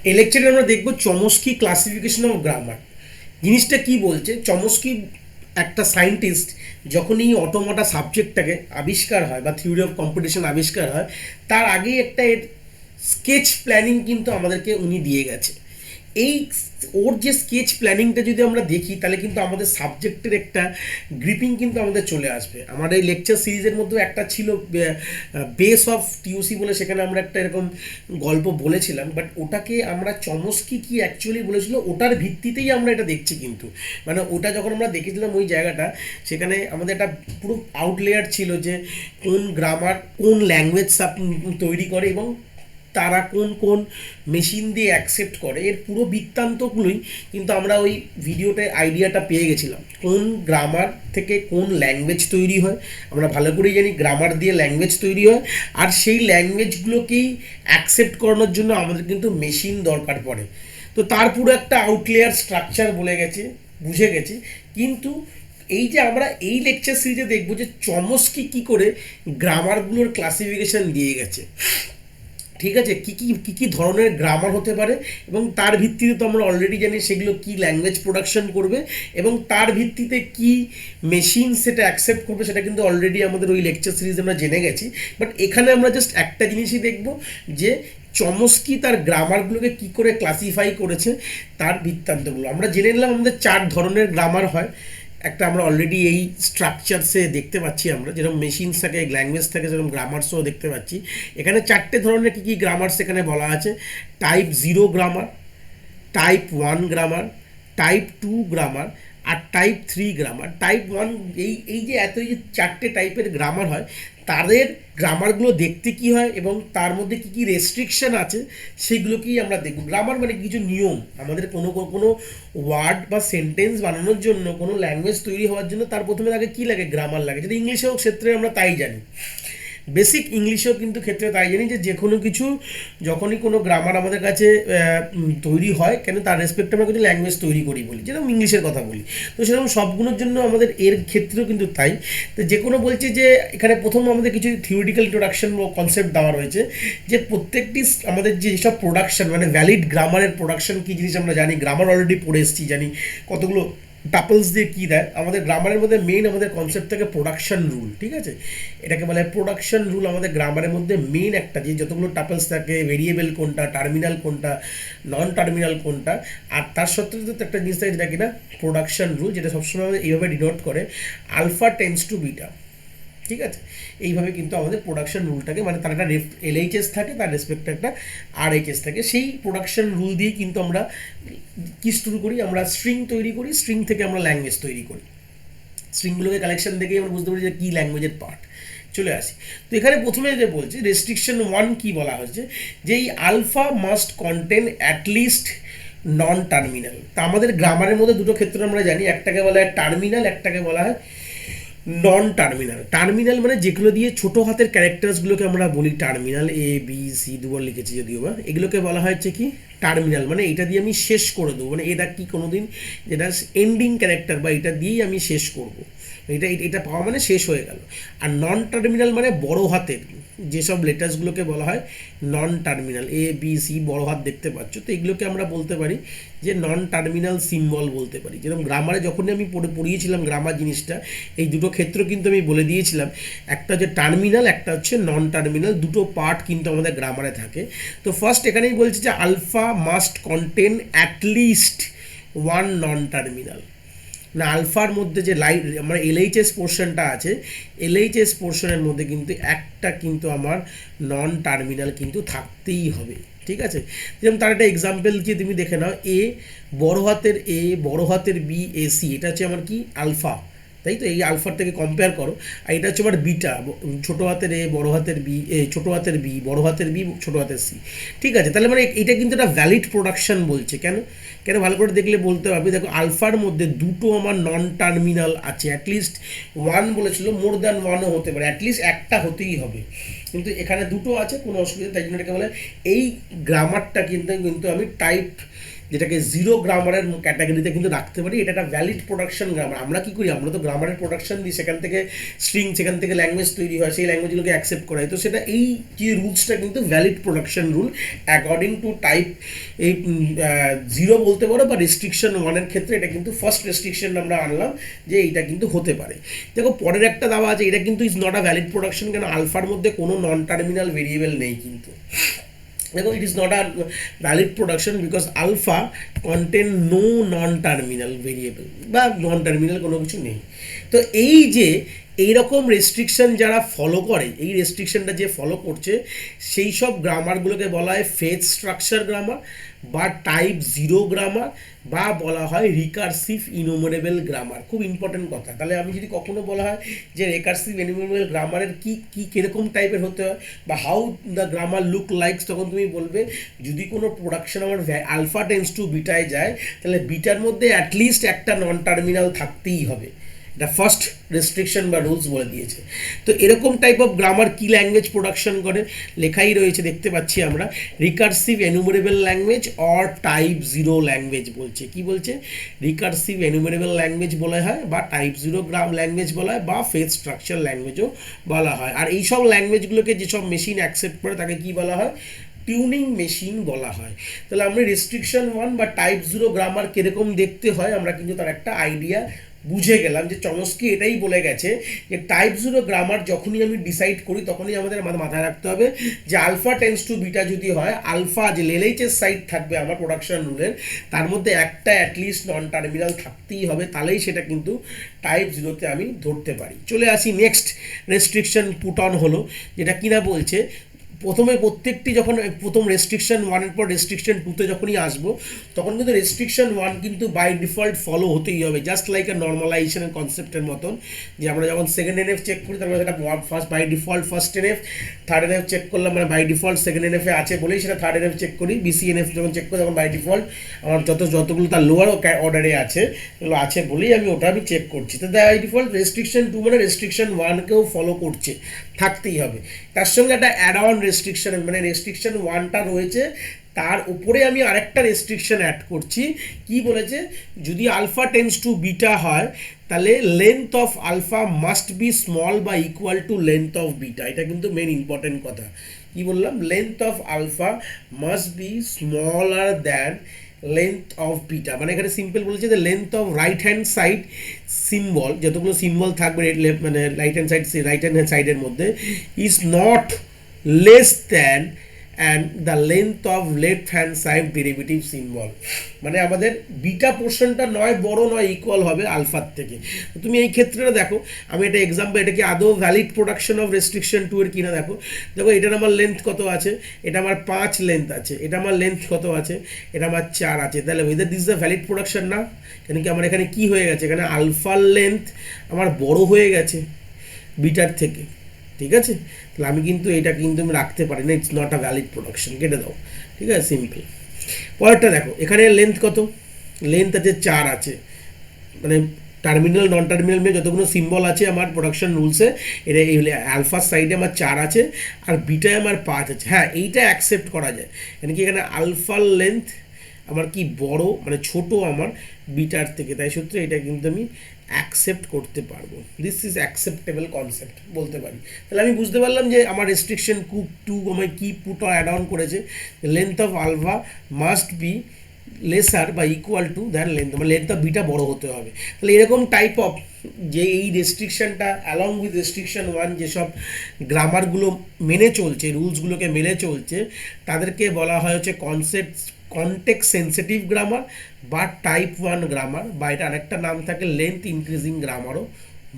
এই লেকচারে আমরা দেখব চমস্কি ক্লাসিফিকেশন অফ গ্রামার। জিনিসটা কি বলছে, চমস্কি একটা সায়েন্টিস্ট যখনই অটোমাটা সাবজেক্টটাকে আবিষ্কার হয় বা থিওরি অফ কম্পিটিশন আবিষ্কার হয়, তার আগেই একটা এর স্কেচ প্ল্যানিং কিন্তু আমাদেরকে উনি দিয়ে গেছে। এই ওর যে স্কেচ প্ল্যানিংটা যদি আমরা দেখি, তাহলে কিন্তু আমাদের সাবজেক্টের একটা গ্রিপিং কিন্তু আমাদের চলে আসবে। আমার এই লেকচার সিরিজের মধ্যে একটা ছিল বেস অফ টিউসি বলে, সেখানে আমরা একটা এরকম গল্প বলেছিলাম, বাট ওটাকে আমরা চমস্কি কি অ্যাকচুয়ালি বলেছিল ওটার ভিত্তিতেই আমরা এটা দেখছি। কিন্তু মানে ওটা যখন আমরা দেখেছিলাম ওই জায়গাটা, সেখানে আমাদের একটা পুরো আউটলেয়ার ছিল যে কোন গ্রামার কোন ল্যাঙ্গুয়েজ তৈরি করে এবং তারা কোন কোন মেশিন দিয়ে অ্যাকসেপ্ট করে, এর পুরো বৃত্তান্তগুলোই কিন্তু আমরা ওই ভিডিওতে আইডিয়াটা পেয়ে গেছিলাম। কোন গ্রামার থেকে কোন ল্যাঙ্গুয়েজ তৈরি হয়, আমরা ভালো করেই জানি গ্রামার দিয়ে ল্যাঙ্গুয়েজ তৈরি হয়, আর সেই ল্যাঙ্গুয়েজগুলোকেই অ্যাকসেপ্ট করানোর জন্য আমাদের কিন্তু মেশিন দরকার পড়ে। তো তার পুরো একটা আউটলেয়ার স্ট্রাকচার বলে গেছে, বুঝে গেছি। কিন্তু এই যে আমরা এই লেকচার সিরিজে দেখবো যে চমস্কি কী করে গ্রামারগুলোর ক্লাসিফিকেশন দিয়ে গেছে, ঠিক আছে, কী কী কী কী ধরনের গ্রামার হতে পারে, এবং তার ভিত্তিতে তো আমরা অলরেডি জানি সেগুলো কী ল্যাঙ্গুয়েজ প্রোডাকশন করবে, এবং তার ভিত্তিতে কী মেশিন সেটা অ্যাকসেপ্ট করবে, সেটা কিন্তু অলরেডি আমাদের ওই লেকচার সিরিজ আমরা জেনে গেছি। বাট এখানে আমরা জাস্ট একটা জিনিসই দেখব যে চমস্কি তার গ্রামারগুলোকে কী করে ক্লাসিফাই করেছে, তার বৃত্তান্তগুলো আমরা জেনে নিলাম। আমাদের 4 ধরনের গ্রামার হয়। একটা আমরা অলরেডি এই স্ট্রাকচারসে দেখতে পাচ্ছি, আমরা যেরকম মেশিনস থাকে, ল্যাঙ্গুয়েজ থাকে, সেরকম গ্রামার্সও দেখতে পাচ্ছি। এখানে 4টে ধরনের কী কী গ্রামার্স এখানে বলা আছে: type 0 grammar, type 1 grammar, type 2 grammar, আর টাইপ 3 গ্রামার। টাইপ 1 এই যে এত যে 4টে টাইপের গ্রামার হয়, তাদের গ্রামারগুলো দেখতে কি হয় এবং তার মধ্যে কী কী রেস্ট্রিকশন আছে সেগুলোকেই আমরা দেখব। গ্রামার মানে কিছু নিয়ম, আমাদের কোনো কোনো ওয়ার্ড বা সেন্টেন্স বানানোর জন্য, কোনো ল্যাঙ্গুয়েজ তৈরি হওয়ার জন্য তার প্রথমে আগে কী লাগে, গ্রামার লাগে। যেটা ইংলিশেও ক্ষেত্রে আমরা তাই জানি, বেসিক ইংলিশেও কিন্তু ক্ষেত্রে তাই জানি যে কোনো কিছু যখনই কোনো গ্রামার আমাদের কাছে তৈরি হয়, কেন তার রেসপেক্টে আমরা কিছু ল্যাঙ্গুয়েজ তৈরি করি বলি, যেরকম ইংলিশের কথা বলি, তো সেরকম সবগুলোর জন্য আমাদের এর ক্ষেত্রেও কিন্তু তাই। তো যে কোনো বলছে যে এখানে প্রথম আমাদের কিছু থিওরিটিক্যাল ইন্ট্রোডাকশন ও কনসেপ্ট দেওয়া রয়েছে, যে প্রত্যেকটি আমাদের যেসব প্রোডাকশন মানে ভ্যালিড গ্রামারের প্রোডাকশন কী জিনিস আমরা জানি, গ্রামার অলরেডি পড়ে এসেছি, জানি কতগুলো টাপলস দিয়ে কী দেয়। আমাদের গ্রামারের মধ্যে মেইন আমাদের কনসেপ্ট থাকে প্রোডাকশন রুল, ঠিক আছে, এটাকে বলে প্রোডাকশন রুল। আমাদের গ্রামারের মধ্যে মেইন একটা যে যতগুলো টাপলস থাকে, ভেরিয়েবল কোনটা, টার্মিনাল কোনটা, নন টার্মিনাল কোনটা, আর তার সত্ত্বেও তো একটা জিনিস থাকে যেটা কিনা প্রোডাকশন রুল, যেটা সবসময় আমাদের এইভাবে ডিনোট করে আলফা টেন্স টু বিটা, ঠিক আছে। এইভাবে কিন্তু আমাদের প্রোডাকশন রুলটাকে, মানে তার একটা এলএইচএস থাকে, তার রেসপেক্টে একটা আরএইচএস থাকে, সেই প্রোডাকশন রুল দিয়ে কিন্তু আমরা কি শুরু করি, আমরা স্ট্রিং তৈরি করি, স্ট্রিং থেকে আমরা ল্যাঙ্গুয়েজ তৈরি করি। স্ট্রিংগুলোকে কালেকশন দেখেই আমরা বুঝতে পারি যে কী ল্যাঙ্গুয়েজের পার্ট। চলে আসি, তো এখানে প্রথমে যে বলছে রেস্ট্রিকশন 1 কি বলা হয়েছে, যে এই alpha must contain at least non terminal. তা আমাদের গ্রামারের মধ্যে দুটো ক্ষেত্রে আমরা জানি, একটাকে বলা হয় টার্মিনাল, একটাকে বলা হয় নন টার্মিনাল। টার্মিনাল মানে যেগুলো দিয়ে ছোটো হাতের ক্যারেক্টার্সগুলোকে আমরা বলি টার্মিনাল, এ বি সি দুবার লিখেছি যদিও বা, এগুলোকে বলা হচ্ছে কি টার্মিনাল, মানে এটা দিয়ে আমি শেষ করে দেবো, মানে এটা কি কোনো দিন যেটা এন্ডিং ক্যারেক্টার বা এটা দিয়েই আমি শেষ করব, এটা এটা পাওয়া মানে শেষ হয়ে গেল। আর নন টার্মিনাল মানে বড় হাতের যেসব লেটার্সগুলোকে বলা হয় নন টার্মিনাল, এ বি সি বড় হাত দেখতে পাচ্ছ, তো এগুলোকে আমরা বলতে পারি যে নন টার্মিনাল সিম্বল বলতে পারি। যেরকম গ্রামারে যখনই আমি পড়িয়েছিলাম গ্রামার জিনিসটা, এই দুটো ক্ষেত্র কিন্তু আমি বলে দিয়েছিলাম, একটা হচ্ছে টার্মিনাল, একটা হচ্ছে নন টার্মিনাল, দুটো পার্ট কিন্তু আমাদের গ্রামারে থাকে। তো ফার্স্ট এখানেই বলছি যে alpha must contain at least 1 non terminal. না, আলফার মধ্যে যে আমার এলএইচএস পোর্শনটা আছে, এলএইচএস পোর্শনের মধ্যে কিন্তু একটা কিন্তু আমার নন টার্মিনাল কিন্তু থাকতেই হবে, ঠিক আছে। যেমন তার একটা এক্সাম্পল যে তুমি দেখে নাও, এ বড় হাতের এ, বড় হাতের বি, এ সি, এটা হচ্ছে আমার কি আলফা, তাই তো। এই আলফার থেকে কম্পেয়ার করো, আর এটা হচ্ছে আমার বিটা, ছোটো হাতের এ, বড় হাতের বি, ছোটো হাতের বি, বড় হাতের বি, ছোটো হাতের সি, ঠিক আছে। তাহলে মানে এটা কিন্তু একটা ভ্যালিড প্রোডাকশন বলছে। কেন কেন ভালো করে দেখলে বলতে পারবে, দেখো আলফার মধ্যে দুটো আমার নন টার্মিনাল আছে, অ্যাটলিস্ট 1 বলেছিল, মোর দ্যান 1ও হতে পারে, অ্যাটলিস্ট একটা হতেই হবে, কিন্তু এখানে দুটো আছে, কোনো অসুবিধা, তাই জন্য এটাকে বলে এই গ্রামারটা কিন্তু কিন্তু আমি টাইপ যেটাকে জিরো গ্রামারের ক্যাটাগরিতে কিন্তু রাখতে পারি। এটা একটা ভ্যালিড প্রোডাকশন গ্রামার। আমরা কি করি, আমরা তো গ্রামারের প্রোডাকশন দিই, সেখান থেকে স্ট্রিং, সেখান থেকে ল্যাঙ্গুয়েজ তৈরি হয়, সেই ল্যাঙ্গুয়েজগুলোকে অ্যাকসেপ্ট করা হয়। তো সেটা এই যে রুলসটা কিন্তু valid production rule according to type. এই জিরো বলতে পারো বা রেস্ট্রিকশন ওয়ানের ক্ষেত্রে এটা কিন্তু ফার্স্ট রেস্ট্রিকশন আমরা আনলাম যে এইটা কিন্তু হতে পারে। দেখো পরের একটা দাবা আছে, এটা কিন্তু is not a valid production, কেন আলফার মধ্যে কোনো নন টার্মিনাল ভেরিয়েবল নেই কিন্তু। দেখো it is not a valid production because alpha contain no non terminal variable বা নন টার্মিনাল কোনো কিছু নেই। তো এই যে এইরকম রেস্ট্রিকশন যারা ফলো করে, এই রেস্ট্রিকশনটা যে ফলো করছে, সেই সব গ্রামারগুলোকে বলা হয় ফেজ স্ট্রাকচার গ্রামার বা টাইপ জিরো গ্রামার বা বলা হয় রিকার্সিভ ইনুমারেবল গ্রামার। খুব ইম্পর্টেন্ট কথা। তাহলে আমি যদি কখনো বলা হয় যে রিকার্সিভ ইনুমারেবল গ্রামারের কি কীরকম টাইপের হতে হয় বা how the grammar look likes, তখন তুমি বলবে যদি কোনো প্রোডাকশন আমার আলফা টেন্স টু বিটায় যায়, তাহলে বিটার মধ্যে অ্যাটলিস্ট একটা নন টার্মিনাল থাকতেই হবে। এটা ফার্স্ট রেস্ট্রিকশন বা রুলস বলে দিয়েছে। তো এরকম টাইপ অফ গ্রামার কি ল্যাঙ্গুয়েজ প্রোডাকশন করে, লেখাই রয়েছে, দেখতে পাচ্ছি আমরা, recursive enumerable language or type zero language বলছে। কি বলছে? রিকার্সিভ এনুমারেবল ল্যাঙ্গুয়েজ বলা হয় বা টাইপ জিরো ল্যাঙ্গুয়েজ বলা হয় বা ফেজ স্ট্রাকচার ল্যাঙ্গুয়েজও বলা হয়। আর এইসব ল্যাঙ্গুয়েজগুলোকে যেসব মেশিন অ্যাকসেপ্ট করে তাকে কি বলা হয়? টিউনিং মেশিন বলা হয়। তাহলে আমরা রেস্ট্রিকশন ওয়ান বা টাইপ জিরো গ্রামার কীরকম দেখতে হয় আমরা কিন্তু তার একটা আইডিয়া বুঝে গেলাম। যে চমস্কি এটাই বলে গেছে যে টাইপ জিরো গ্রামার যখনই আমি ডিসাইড করি তখনই আমাদের মাথায় রাখতে হবে যে আলফা টেন্স টু বিটা যদি হয়, আলফা যে এলএইচএস সাইড থাকবে আমার প্রোডাকশন রুলের, তার মধ্যে একটা অ্যাটলিস্ট নন টার্মিনাল থাকতেই হবে, তাহলেই সেটা কিন্তু টাইপ জিরোতে আমি ধরতে পারি। চলে আসি নেক্সট রেস্ট্রিকশন পুট অন হলো, যেটা কিনা বলছে প্রথমে প্রত্যেকটি যখন প্রথম রেস্ট্রিকশন ওয়ানের পর রেস্ট্রিকশন টুতে যখনই আসবো, তখন কিন্তু রেস্ট্রিকশন ওয়ান কিন্তু বাই ডিফল্ট ফলো হতেই হবে, জাস্ট লাইক এ নর্মালাইজেশনের কনসেপ্টের মতন। যে আমরা যখন সেকেন্ড এনএফ চেক করি তারপরে সেটা first by default first NF, third NF check করলাম মানে বাই ডিফল্ট সেকেন্ড এনএফে আছে বলেই সেটা থার্ড এনএফ চেক করি। বিসি এনএফ যখন চেক করি তখন বাই ডিফল্ট আমার যতগুলো তার লোয়ার অর্ডারে আছে এগুলো আছে বলেই আমি চেক করছি। তো বাই ডিফল্ট রেস্ট্রিকশন টু মানে রেস্ট্রিকশন ওয়ানকেও ফলো করছে, থাকতেই হবে। তার সঙ্গে একটা অ্যাড অন রেস্ট্রিকশন, মানে রেস্ট্রিকশন ওয়ানটা রয়েছে তার উপরে আমি আরেকটা রেস্ট্রিকশন অ্যাড করছি। কি বলেছে? যদি আলফা টেন্স টু বিটা হয় তাহলে length of alpha must be small বা equal to length of beta. এটা কিন্তু মেন ইম্পর্টেন্ট কথা। কি বললাম? Length of alpha must be smaller than length of beta. মানে এখানে সিম্পল বলেছে যে length of right hand side symbol, যতগুলো সিম্বল থাকবে মানে রাইট হ্যান্ড সাইডের মধ্যে is not less than and the length of left hand side derivative symbol. মানে আমাদের বিটা পোর্শনটা নয় বড় নয় ইকুয়াল হবে আলফার থেকে। তুমি এই ক্ষেত্রে দেখো, আমি একটা এক্সাম্পল, এটা কি আদৌ valid production of restriction two এর কিনা দেখো। এটার আমার লেন্থ কত আছে? এটা আমার 5 লেন্থ আছে। এটা আমার লেন্থ কত আছে? এটা আমার 4 আছে। তাহলে weather this the valid production না? কেন কি আমার এখানে কি হয়ে গেছে? এখানে আলফার লেন্থ আমার বড় হয়ে গেছে বিটার থেকে, ঠিক আছে? তাহলে আমি কিন্তু এটা কিন্তু আমি রাখতে পারি না, it's not a valid production, কেটে দাও, ঠিক আছে? সিম্পল। পরেরটা দেখো, এখানে লেন্থ কত? লেন্থ আছে 4 আছে, মানে টার্মিনাল নন টার্মিনাল নিয়ে যতগুলো সিম্বল আছে আমার প্রোডাকশন রুলসে, এটা এই আলফার সাইডে আমার 4 আছে আর বিটায় আমার 5 আছে। হ্যাঁ, এইটা অ্যাকসেপ্ট করা যায়, কেন কি এখানে আলফার লেন্থ আমার কি বড়, মানে ছোট আমার বিটার থেকে, তাই সূত্রে এটা কিন্তু আমি অ্যাকসেপ্ট করতে পারবো। দিস ইজ অ্যাকসেপ্টেবল কনসেপ্ট বলতে পারি। তাহলে আমি বুঝতে পারলাম যে আমার রেস্ট্রিকশন টু আমায় কি পুট অ্যাড অন করেছে, length of alpha must be lesser বা ইকুয়াল টু দ্যান লেন্থ, মানে লেন্থ অফ বিটা বড় হতে হবে। তাহলে এরকম টাইপ অফ যে এই রেস্ট্রিকশনটা অ্যালং উইথ রেস্ট্রিকশন ওয়ান যেসব গ্রামারগুলো মেনে চলছে, রুলসগুলোকে মেনে চলছে, তাদেরকে বলা হয় হচ্ছে কনটেক্সট সেন্সিটিভ গ্রামার বা টাইপ 1 গ্রামার, বা এটা আরেকটা নাম থাকে লেন্থ ইনক্রিজিং গ্রামারও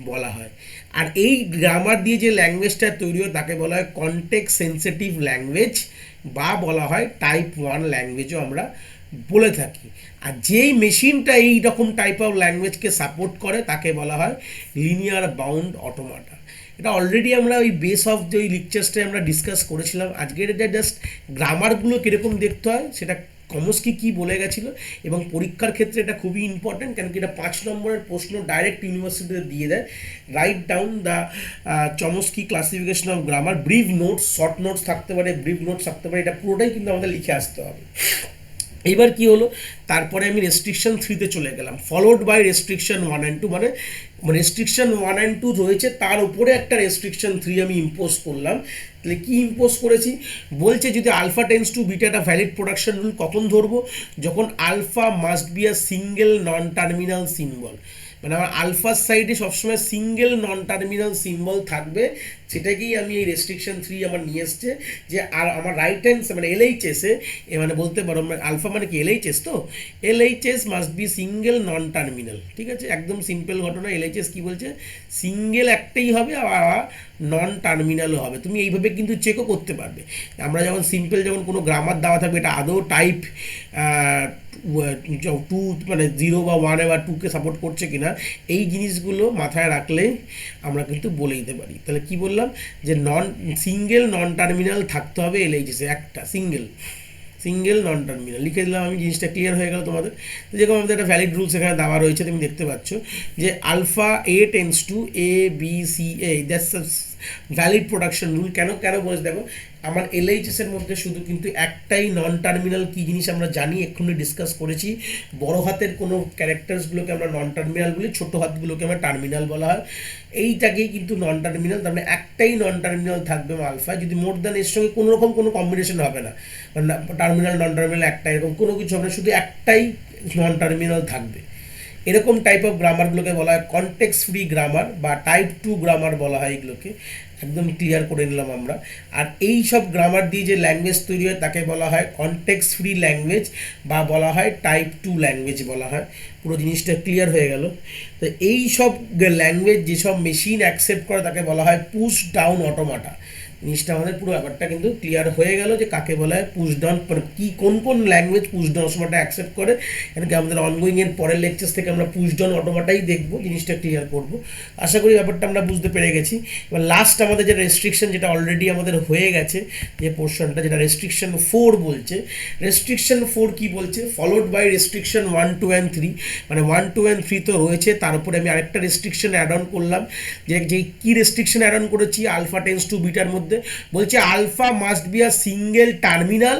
বলা হয়। আর এই গ্রামার দিয়ে যে ল্যাঙ্গুয়েজটা তৈরি হয় তাকে বলা হয় কনটেক্সট সেন্সিটিভ ল্যাঙ্গুয়েজ বা বলা হয় টাইপ 1 ল্যাঙ্গুয়েজও আমরা বলে থাকি। আর যেই মেশিনটা এই রকম টাইপ অফ ল্যাঙ্গুয়েজকে সাপোর্ট করে তাকে বলা হয় লিনিয়ার বাউন্ড অটোমাটা। এটা অলরেডি আমরা ওই বেস অফ যে ওই লেকচার্সটাই আমরা ডিসকাস করেছিলাম। আজকের এটা জাস্ট গ্রামারগুলো কীরকম দেখতে হয় সেটা চমস্কি কী বলে গেছিলো, এবং পরীক্ষার ক্ষেত্রে এটা খুবই ইম্পর্ট্যান্ট, কেন কি এটা 5 নম্বরের প্রশ্ন ডাইরেক্ট ইউনিভার্সিটিতে দিয়ে দেয়। Write down the Chomsky classification of grammar, brief notes, short notes থাকতে পারে, ব্রিফ নোটস থাকতে পারে, এটা পুরোটাই কিন্তু আমাদের লিখে আসতে হবে। এইবার কি হলো, তারপরে আমি রেস্ট্রিকশন 3-তে চলে গেলাম, ফলোড বাই রেস্ট্রিকশন 1 অ্যান্ড 2, মানে রেস্ট্রিকশন 1 অ্যান্ড 2 রয়েছে, তার উপরে একটা রেস্ট্রিকশন 3 আমি ইম্পোজ করলাম। তাহলে কি ইম্পোজ করেছি, বলছে যদি আলফা টেন্স টু বিটা একটা ভ্যালিড প্রোডাকশন রুল কখন ধরবো, যখন alpha must be a single non terminal symbol, মানে আমার আলফার সাইডে সবসময় সিঙ্গেল নন টার্মিনাল সিম্বল থাকবে, সেটাকেই আমি এই রেস্ট্রিকশন 3 আমার নিয়ে এসছে। যে আর আমার রাইট হ্যান্ড মানে এলএইচএসে, মানে বলতে পারো আলফা মানে কি এলএইচএস, তো LHS must be single non terminal, ঠিক আছে, একদম সিম্পল ঘটনা। এলএইচএস কি বলছে, সিঙ্গেল একটাই হবে আর নন টার্মিনালও হবে। তুমি এইভাবে কিন্তু চেকও করতে পারবে। আমরা যেমন সিম্পল, যেমন কোনো গ্রামার দেওয়া থাকবে এটা আদৌ টাইপ 2 মানে 0 বা 1 বা 2কে সাপোর্ট করছে কিনা, এই জিনিসগুলো মাথায় রাখলে আমরা কিন্তু বলে দিতে পারি। তাহলে কি বললাম, যে সিঙ্গেল নন টার্মিনাল থাকতে হবে এলএইচএসে, একটা সিঙ্গেল নন টার্মিনাল লিখে দিলাম আমি, জিনিসটা ক্লিয়ার হয়ে গেল তোমাদের। তো যেরকম আমাদের একটা ভ্যালিড রুলস এখানে দেওয়া রয়েছে, তুমি দেখতে পাচ্ছ যে alpha A tends to A B C A, that's valid production rule. কেন বলেছে দেখো, আমার এলএইচএস এর মধ্যে শুধু কিন্তু একটাই নন টার্মিনাল কি জিনিস আমরা জানি, এক্ষুনি ডিসকাস করেছি, বড় হাতের কোনো ক্যারেক্টার্সগুলোকে আমরা নন টার্মিনাল বলি, ছোটো হাতগুলোকে আমরা টার্মিনাল বলা হয়, এইটাকেই কিন্তু নন টার্মিনাল। তার মানে একটাই নন টার্মিনাল থাকবে আলফা, যদি মোর দ্যান এর সঙ্গে কোনো রকম কোনো কম্বিনেশন হবে না, মানে টার্মিনাল নন টার্মিনাল একটা এরকম কোনো কিছু হবে না, শুধু একটাই নন টার্মিনাল থাকবে। এরকম টাইপ অফ গ্রামারগুলোকে বলা হয় কনটেক্সট ফ্রি গ্রামার বা টাইপ 2 গ্রামার বলা হয়, এগুলোকে একদম ক্লিয়ার করে নিলাম আমরা। আর এই সব গ্রামার দিয়ে যে ল্যাঙ্গুয়েজ তৈরি হয় তাকে বলা হয় কনটেক্সট ফ্রি ল্যাঙ্গুয়েজ বা বলা হয় টাইপ 2 ল্যাঙ্গুয়েজ বলা হয়। পুরো জিনিসটা ক্লিয়ার হয়ে গেল। তো এই সব ল্যাঙ্গুয়েজ যেসব মেশিন অ্যাকসেপ্ট করে তাকে বলা হয় পুশ ডাউন অটোমাটা। জিনিসটা আমাদের পুরো ব্যাপারটা কিন্তু ক্লিয়ার হয়ে গেল যে কাকে বলা হয় পুশ ডাউন, কি কোন ল্যাঙ্গুয়েজ পুশ ডাউন অটোমাটা অ্যাকসেপ্ট করে। এখানে আমাদের অনগোয়িং এর পরের লেকচার্স থেকে আমরা পুশ ডাউন অটোমাটাই দেখবো, জিনিসটা ক্লিয়ার করব। আশা করি ব্যাপারটা আমরা বুঝতে পেরে গেছি। এবার লাস্ট আমাদের যে রেস্ট্রিকশন, যেটা অলরেডি আমাদের হয়ে গেছে যে পোর্শনটা, যেটা রেস্ট্রিকশন 4 বলছে। রেস্ট্রিকশন 4 কি বলছে, ফলোড বাই রেস্ট্রিকশন 1, 2 অ্যান্ড 3, মানে 1, 2 অ্যান্ড 3 তো রয়েছে, তার উপরে আমি আরেকটা রেস্ট্রিকশন অ্যাড অন করলাম। যে কি রেস্ট্রিকশন অ্যাড অন করেছি, আলফা টেন্স টু বিটার মধ্যে বলছে alpha must be a single terminal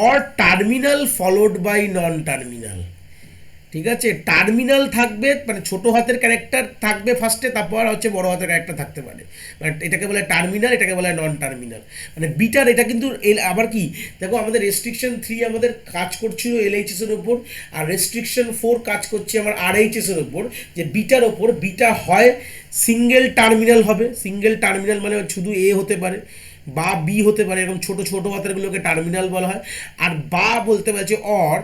or terminal followed by non terminal, ঠিক আছে। টার্মিনাল থাকবে মানে ছোট হাতের ক্যারেক্টার থাকবে ফার্স্টে, তারপর হচ্ছে বড় হাতের ক্যারেক্টার থাকতে পারে, মানে এটাকে বলে টার্মিনাল, এটাকে বলে নন টার্মিনাল, মানে বিটার। এটা কিন্তু আবার কি দেখো, আমাদের রেস্ট্রিকশন 3 আমাদের কাজ করছিল এলএইচএস এর উপর, আর রেস্ট্রিকশন 4 কাজ করছে আমার আরএইচএস এর উপর, যে বিটার ওপর। বিটা হয় সিঙ্গেল টার্মিনাল হবে, সিঙ্গেল টার্মিনাল মানে শুধু এ হতে পারে বা বি হতে পারে, এরকম ছোট ছোট হাতেরগুলোকে টার্মিনাল বলা হয়। আর বা বলতে পারছে অর,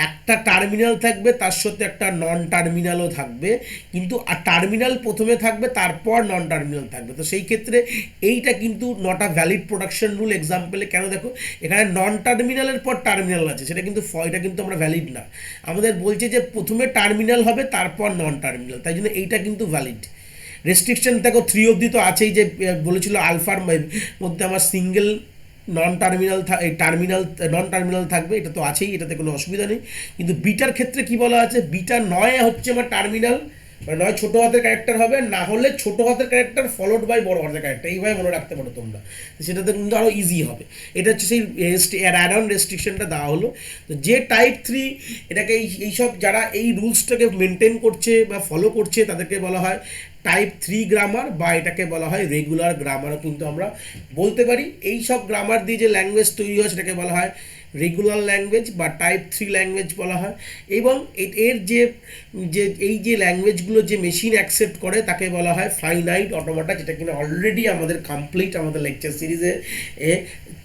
একটা টার্মিনাল থাকবে তার সাথে একটা নন টার্মিনালও থাকবে, কিন্তু টার্মিনাল প্রথমে থাকবে তারপর নন টার্মিনাল থাকবে। তো সেই ক্ষেত্রে এইটা কিন্তু not a valid production rule. এক্সাম্পলে কেন দেখো, এখানে নন টার্মিনালের পর টার্মিনাল আছে, সেটা কিন্তু এটা কিন্তু আমরা ভ্যালিড না। আমাদের বলছে যে প্রথমে টার্মিনাল হবে তারপর নন টার্মিনাল, তাই জন্য এইটা কিন্তু ভ্যালিড। রেস্ট্রিকশন দেখো 3 অবধি তো আছেই, যে বলেছিল আলফার মধ্যে আমার single non terminal terminal non terminal থাকবে, এটা তো আছেই, এটাতে কোনো অসুবিধা নেই। কিন্তু বিটার ক্ষেত্রে কি বলা আছে, বিটা নয় হচ্ছে আমার টার্মিনাল, মানে নয় ছোটো হাতের ক্যারেক্টার হবে, না হলে ছোটো হাতের ক্যারেক্টার ফলোড বাই বড় হাতের ক্যারেক্টার, এইভাবে মনে রাখতে পারো তোমরা, সেটাতে কিন্তু আরও ইজি হবে। এটা হচ্ছে সেই অ্যাড অন রেস্ট্রিকশনটা দেওয়া হলো। তো যে টাইপ 3 এটাকে এইসব যারা এই রুলসটাকে মেনটেন করছে বা ফলো করছে তাদেরকে বলা হয় টাইপ 3 গ্রামার, বা এটাকে বলা হয় রেগুলার গ্রামারও কিন্তু আমরা বলতে পারি। এই সব গ্রামার দিয়ে যে ল্যাঙ্গুয়েজ তৈরি হয় সেটাকে বলা হয় রেগুলার ল্যাঙ্গুয়েজ বা টাইপ 3 ল্যাঙ্গুয়েজ বলা হয়। এবং এর যে এই যে ল্যাঙ্গুয়েজগুলো যে মেশিন অ্যাকসেপ্ট করে তাকে বলা হয় ফাইনাইট অটোমাটা, যেটা কিনা অলরেডি আমাদের কমপ্লিট আমাদের লেকচার সিরিজে।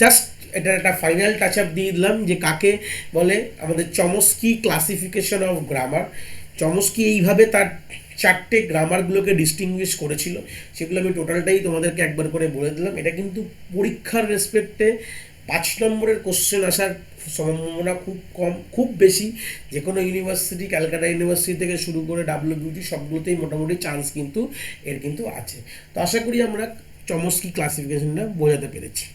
জাস্ট এটার একটা ফাইনাল টাচ আপ দিয়ে দিলাম যে কাকে বলে আমাদের Chomsky classification of grammar. Chomsky এইভাবে তার 4টে গ্রামারগুলোকে ডিস্টিংগুইশ করেছিল, সেগুলো আমি টোটালটাই তোমাদেরকে একবার করে বলে দিলাম। এটা কিন্তু পরীক্ষার রেসপেক্টে 5 নম্বরের কোশ্চেন আসার সম্ভাবনা খুব কম, খুব বেশি। যে কোনো ইউনিভার্সিটি, ক্যালকাটা ইউনিভার্সিটি থেকে শুরু করে WBT সবগুলোতেই মোটামুটি চান্স কিন্তু এর কিন্তু আছে। তো আশা করি আমরা চমস্কি ক্লাসিফিকেশনটা বোঝাতে পেরেছি।